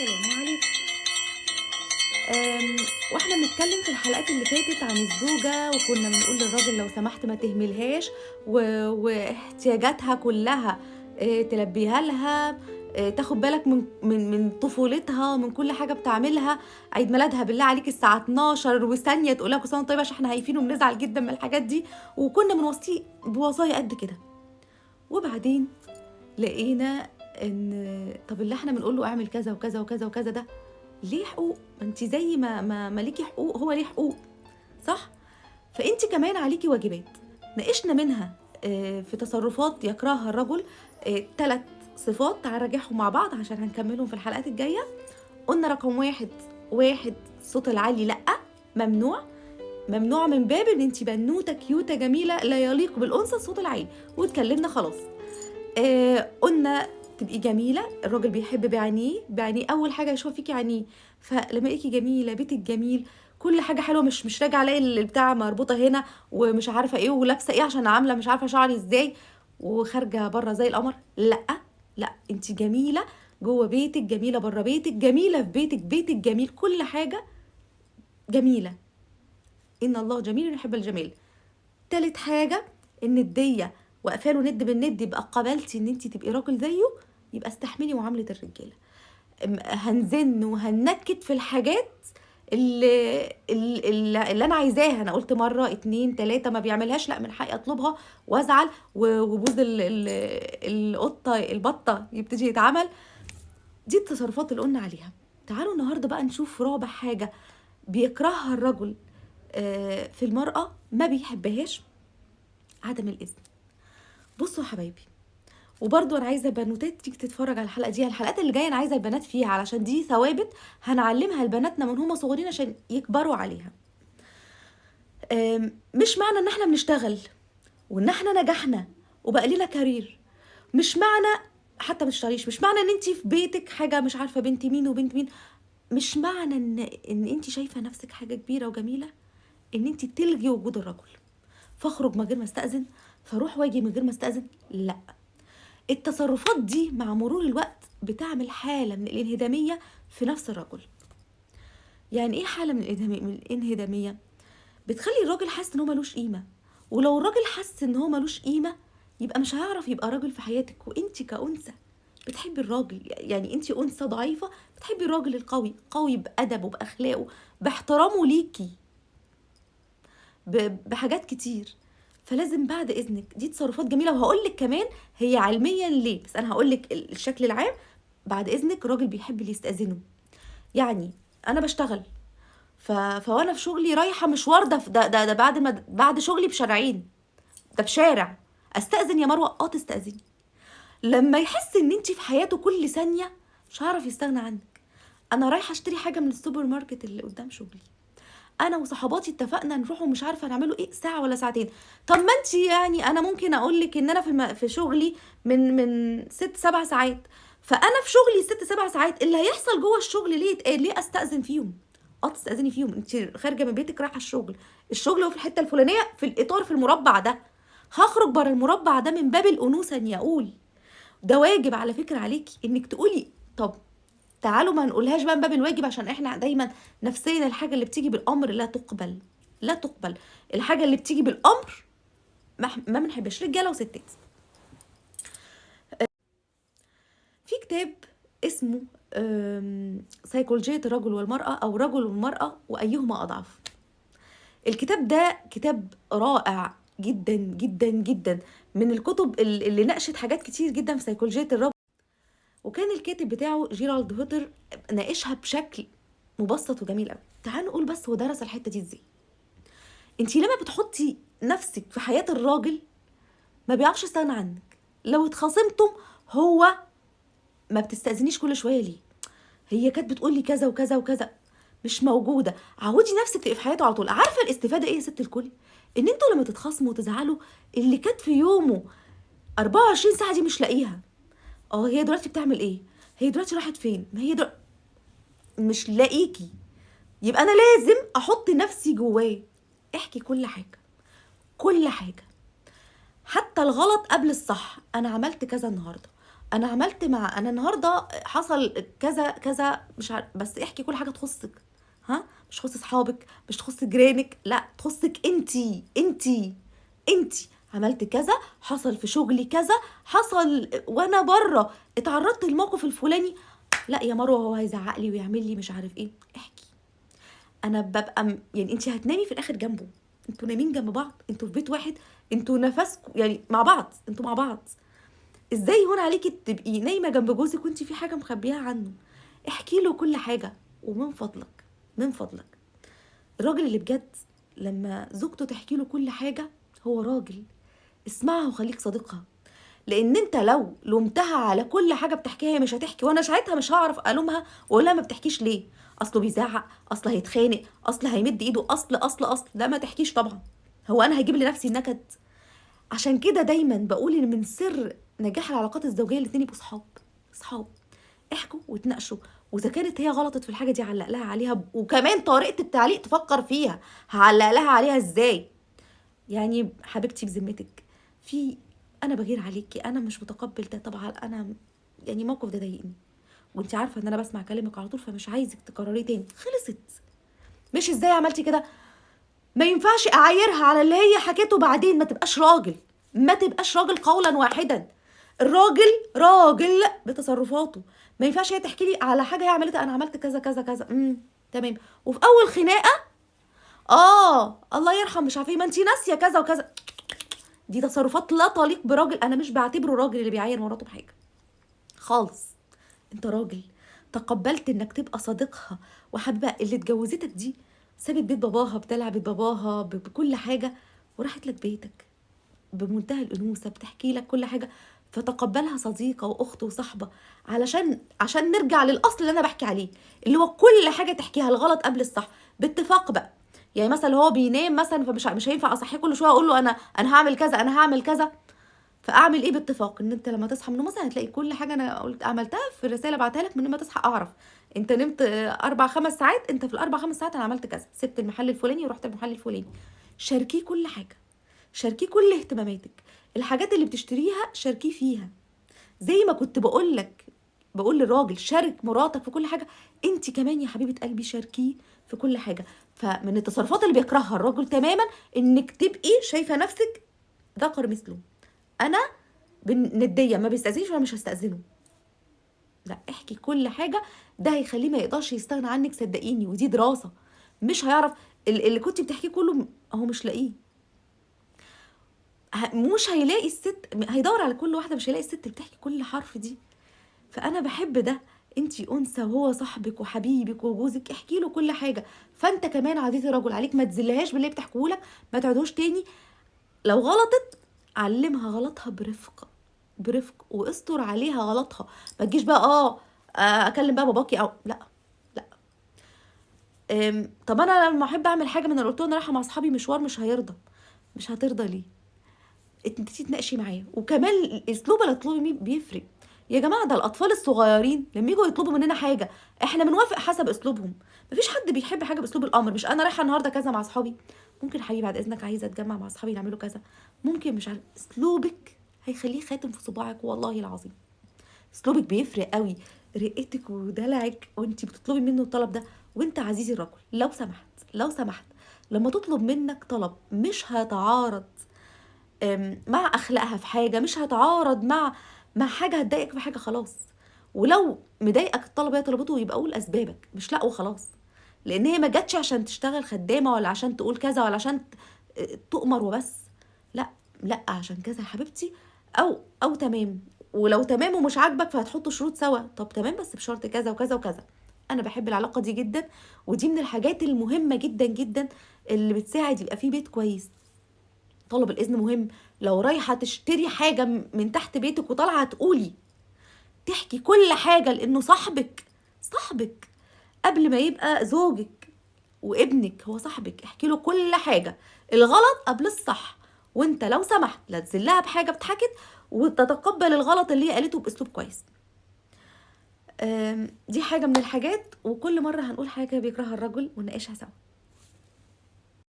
السلام عليكم. واحنا بنتكلم في الحلقات اللي فاتت عن الزوجة، وكنا بنقول للراجل لو سمحت ما تهملهاش واحتياجاتها كلها تلبيها لها، تاخد بالك من طفولتها ومن كل حاجة بتعملها. عيد ميلادها بالله عليك الساعة 12 وثانية تقولها كل سنة وأنت طيبة، عشان احنا هايفين وبنزعل جدا من الحاجات دي، وكنا بنوصيه بوصايا قد كده. وبعدين لقينا ان طب اللي احنا بنقول له اعمل كذا وكذا وكذا وكذا ده ليه حقوق؟ ما انت زي ما ليكي حقوق هو ليه حقوق، صح؟ فانت كمان عليكي واجبات ناقشنا منها في تصرفات يكرهها الرجل. 3 صفات، تعال نراجعهم مع بعض عشان هنكملهم في الحلقات الجايه. قلنا رقم واحد الصوت العالي لا، ممنوع. ممنوع من باب ان انت بنوته كيوته جميله لا يليق بالانثى الصوت العالي، واتكلمنا خلاص. قلنا تبقي جميله، الراجل بيحب بعينيه اول حاجه يشوف فيكي عينيه، فلما لقيكي جميله بيتك جميل كل حاجه حلوه، مش راجعه الاقي البتاع مربوطه هنا ومش عارفه ايه ولابسه ايه عشان عامله مش عارفه شعري ازاي وخارجه بره زي القمر. لا انت جميله جوه بيتك، جميله بره بيتك، جميله في بيتك جميل، كل حاجه جميله. ان الله جميل يحب الجمال. تالت حاجه النديه، وقفاله ند بالند، يبقى قبلتي ان انت تبقي راجل زيه، يبقى استحملي معامله الرجاله. هنزن وهنكت في الحاجات اللي انا عايزاها. انا قلت مره 2 3 ما بيعملهاش، لا من حقي اطلبها وازعل وبوز القطه البطه يبتدي يتعمل. دي التصرفات اللي قلنا عليها. تعالوا النهارده بقى نشوف رابع حاجه بيكرهها الرجل في المراه، ما بيحبهاش، عدم الاذن. بصوا يا حبايبي، وبرضو انا عايزه بنوتات تيجي تتفرج على الحلقه دي، الحلقات اللي جايه انا عايزه البنات فيها، علشان دي ثوابت هنعلمها لبناتنا من هم صغيرين عشان يكبروا عليها. مش معنى ان احنا بنشتغل وان احنا نجحنا وبقى لنا كارير، مش معنى حتى ما تشتغليش، مش معنى ان انت في بيتك حاجه مش عارفه بنت مين وبنت مين، مش معنى ان انت شايفه نفسك حاجه كبيره وجميله ان انت تلغي وجود الرجل. فاخرج من غير ما استاذن، فاروح واجي من غير ما استاذن، لا. التصرفات دي مع مرور الوقت بتعمل حالة من الانهدامية في نفس الرجل. يعني ايه حالة من الانهدامية؟ بتخلي الراجل حاسس ان هو ملوش قيمة، ولو الراجل حاسس ان هو ملوش قيمة يبقى مش هيعرف يبقى راجل في حياتك. وانت كأنثى بتحبي الراجل، يعني انت أنثى ضعيفة بتحبي الراجل القوي، قوي بأدبه بأخلاقه باحترامه ليكي بحاجات كتير. فلازم بعد اذنك، دي تصرفات جميله، وهقول لك كمان هي علميا ليه، بس انا هقول لك الشكل العام. بعد اذنك الراجل بيحب اللي يستاذنه. يعني انا بشتغل فوانا في شغلي رايحه مشوار، ده بعد شغلي بشارعين، ده بشارع، استاذن يا مروه؟ تستاذني. لما يحس ان انت في حياته كل ثانيه مش هعرف يستغنى عنك. انا رايحه اشتري حاجه من السوبر ماركت اللي قدام شغلي، انا وصحباتي اتفقنا نروحوا مش عارفه نعمله ايه ساعه ولا ساعتين. طب ما انت يعني انا ممكن اقول لك ان انا في شغلي من 6-7 ساعات، فانا في شغلي 6-7 ساعات اللي هيحصل جوه الشغل ليه يتقال؟ ليه استاذن فيهم؟ تستاذني فيهم. انت خارجه من بيتك رايحه الشغل هو في الحته الفلانيه في الاطار في المربع ده، هخرج بره المربع ده من باب الانوثه اني اقول. ده واجب على فكره عليكي انك تقولي. طب تعالوا ما نقولهاش بقى من باب الواجب، عشان احنا دايما نفسيا الحاجه اللي بتيجي بالامر لا تقبل، لا تقبل. الحاجه اللي بتيجي بالامر ما بنحبش، رجاله وستات. في كتاب اسمه سيكولوجيه الرجل والمراه، او رجل والمراه وايهما اضعف. الكتاب ده كتاب رائع جدا جدا جدا، من الكتب اللي ناقشت حاجات كتير جدا في سيكولوجيه الرجل. وكان الكاتب بتاعه جيرالد هوتر ناقشها بشكل مبسط وجميل قوي. تعالوا نقول بس هو درس الحته دي ازاي. انتي لما بتحطي نفسك في حياه الراجل ما بيعرفش يستغنى عنك. لو اتخاصمتم هو ما بتستأذنيش كل شويه ليه؟ هي كانت بتقول لي كذا وكذا وكذا، مش موجوده. عودي نفسك تبقي في حياته على طول. عارفه الاستفاده ايه يا ست الكل؟ ان انتوا لما تتخاصموا وتزعلوا اللي كانت في يومه 24 ساعه دي مش لاقيها. هي دلوقتي بتعمل ايه؟ هي دلوقتي راحت فين؟ ما هي مش لاقيكي. يبقى انا لازم احط نفسي جواه. احكي كل حاجه، كل حاجه، حتى الغلط قبل الصح. انا عملت كذا النهارده، انا عملت مع انا النهارده حصل كذا كذا، مش عارف، بس احكي كل حاجه تخصك. ها، مش تخص اصحابك، مش تخص جيرانك، لا تخصك انتي انتي. انتي عملت كذا، حصل في شغلي كذا، حصل وانا بره اتعرضت للموقف الفلاني. لا يا مروه، هو هيزعق لي ويعمل لي مش عارف ايه، احكي. انا ببقى يعني انتي هتنامي في الاخر جنبه، انتوا نايمين جنب بعض، انتوا في بيت واحد، انتوا نفسكم يعني مع بعض، انتوا مع بعض. ازاي يهون عليكي تبقي نايمه جنب جوزك وانت في حاجه مخبيها عنه؟ احكي له كل حاجه. ومن فضلك، من فضلك، الراجل اللي بجد لما زوجته تحكي له كل حاجه هو راجل. اسمعها وخليك صديقها، لان انت لو لومتها على كل حاجه بتحكيها هي مش هتحكي، وانا ساعتها مش هعرف الومها واقول لها ما بتحكيش ليه، اصله بيزعق، اصل هيتخانق، اصل هيمد ايده، اصل لا ما تحكيش طبعا. هو انا هجيب لنفسي النكد؟ عشان كده دايما بقول ان من سر نجاح العلاقات الزوجيه الاتنين يبقوا صحاب. صحاب، احكوا وتناقشوا، واذا كانت هي غلطت في الحاجه دي علق لها عليها، وكمان طريقه التعليق تفكر فيها هعلق لها عليها ازاي. يعني حبيبتي بذمتك، في انا بغير عليكي، انا مش متقبل ده طبعا، انا يعني الموقف ده ضايقني، وانت عارفه ان انا بسمع كلامك على طول، فمش عايزك تكرريه تاني، خلصت. مش ازاي عملتي كده. ما ينفعش اعايرها على اللي هي حكيته بعدين، ما تبقاش راجل، ما تبقاش راجل قولا واحدا. الراجل راجل بتصرفاته. ما ينفعش هي تحكي لي على حاجه هي عملتها، انا عملت كذا كذا كذا، تمام، وفي اول خناقه الله يرحم مش عارفه ايه، ما انتي ناسيه كذا وكذا. دي تصرفات لا تليق براجل. انا مش بعتبره راجل اللي بيعاير مراته بحاجه خالص. انت راجل تقبلت انك تبقى صديقها وحبيبها. اللي اتجوزتك دي سابت بيت باباها، بتلعب بيت باباها بكل حاجه، وراحت لك بيتك بمنتهى الانوثه، بتحكي لك كل حاجه، فتقبلها صديقه واخت وصاحبه. عشان نرجع للاصل اللي انا بحكي عليه، اللي هو كل حاجه تحكيها الغلط قبل الصح باتفاق بقى. يعني مثلا هو بينام مثلا، فمش مش هينفع اصحيه كل شويه اقول له انا هعمل كذا، انا هعمل كذا. فاعمل ايه باتفاق؟ ان انت لما تصحى من النوم مثلا هتلاقي كل حاجه انا قلت عملتها في الرساله بعتها لك، من ما تصحى اعرف انت نمت 4 5 ساعات، انت في ال4 5 ساعات انا عملت كذا، سبت المحل الفلاني ورحت المحل الفلاني. شاركيه كل حاجه، شاركيه كل اهتماماتك، الحاجات اللي بتشتريها شاركيه فيها. زي ما كنت بقول للراجل شارك مراتك في كل حاجه، انت كمان يا حبيبه قلبي شاركيه في كل حاجه. فمن التصرفات اللي بيكرهها الراجل تماما انك تبقي شايفه نفسك ذكر مثله. انا نديه ما بيستاذنش وانا مش هستاذنه. لا، احكي كل حاجه، ده هيخليه ما يقدرش يستغنى عنك، صدقيني، ودي دراسه. مش هيعرف اللي كنت بتحكيه كله هو مش لاقيه. مش هيلاقي الست، هيدور على كل واحده، مش هيلاقي الست اللي بتحكي كل حرف دي. فانا بحب ده. انتي انثى وهو صاحبك وحبيبك وجوزك، احكي له كل حاجه. فانت كمان عزيزي رجل عليك ما تذلهاش باللي بتحكيه لك، ما تعدوش تاني. لو غلطت علمها غلطها برفق، برفق، واستر عليها غلطها. ما تجيش بقى اكلم بقى باباكي او لا. لا. طب انا لما احب اعمل حاجه من اللي قلت له انا رايحه مع اصحابي مشوار، مش هيرضى. مش هترضى ليه؟ انت تتناقشي معاه. وكمان اسلوب اللي تطلبي بيفرق يا جماعه. ده الاطفال الصغيرين لما يجوا يطلبوا مننا حاجه احنا بنوافق حسب اسلوبهم. مفيش حد بيحب حاجه باسلوب الامر. مش انا رايحه النهارده كذا مع اصحابي، ممكن حبيبي بعد اذنك عايزه اتجمع مع اصحابي نعمله كذا، ممكن مش عارف. اسلوبك هيخليه خاتم في صباعك والله العظيم. اسلوبك بيفرق قوي، رقتك ودلعك وانت بتطلبي منه الطلب ده. وانت عزيزي الرجل لو سمحت، لو سمحت، لما تطلب منك طلب مش هيتعارض مع اخلاقها في حاجه، مش هتعارض مع حاجه هتضايقك في حاجه، خلاص. ولو مضايقك الطلب هي طلبته يبقى قول اسبابك، مش لا وخلاص. لان هي ما جاتش عشان تشتغل خدامه، ولا عشان تقول كذا، ولا عشان تؤمر وبس. لا، لا، عشان كذا يا حبيبتي، او تمام. ولو تمام ومش عاجبك فهتحطوا شروط سوا، طب تمام بس بشرط كذا وكذا وكذا. انا بحب العلاقه دي جدا، ودي من الحاجات المهمه جدا جدا اللي بتساعد يبقى في بيت كويس. طلب الاذن مهم. لو رايحه تشتري حاجه من تحت بيتك وطالعه تقولي، تحكي كل حاجه، لانه صاحبك، صاحبك قبل ما يبقى زوجك وابنك، هو صاحبك. احكي له كل حاجه، الغلط قبل الصح. وانت لو سمحت لا تزلها بحاجه بتحكت، وتتقبل الغلط اللي هي قالته باسلوب كويس. دي حاجه من الحاجات. وكل مره هنقول حاجه بيكرهها الرجل ونناقشها سوا.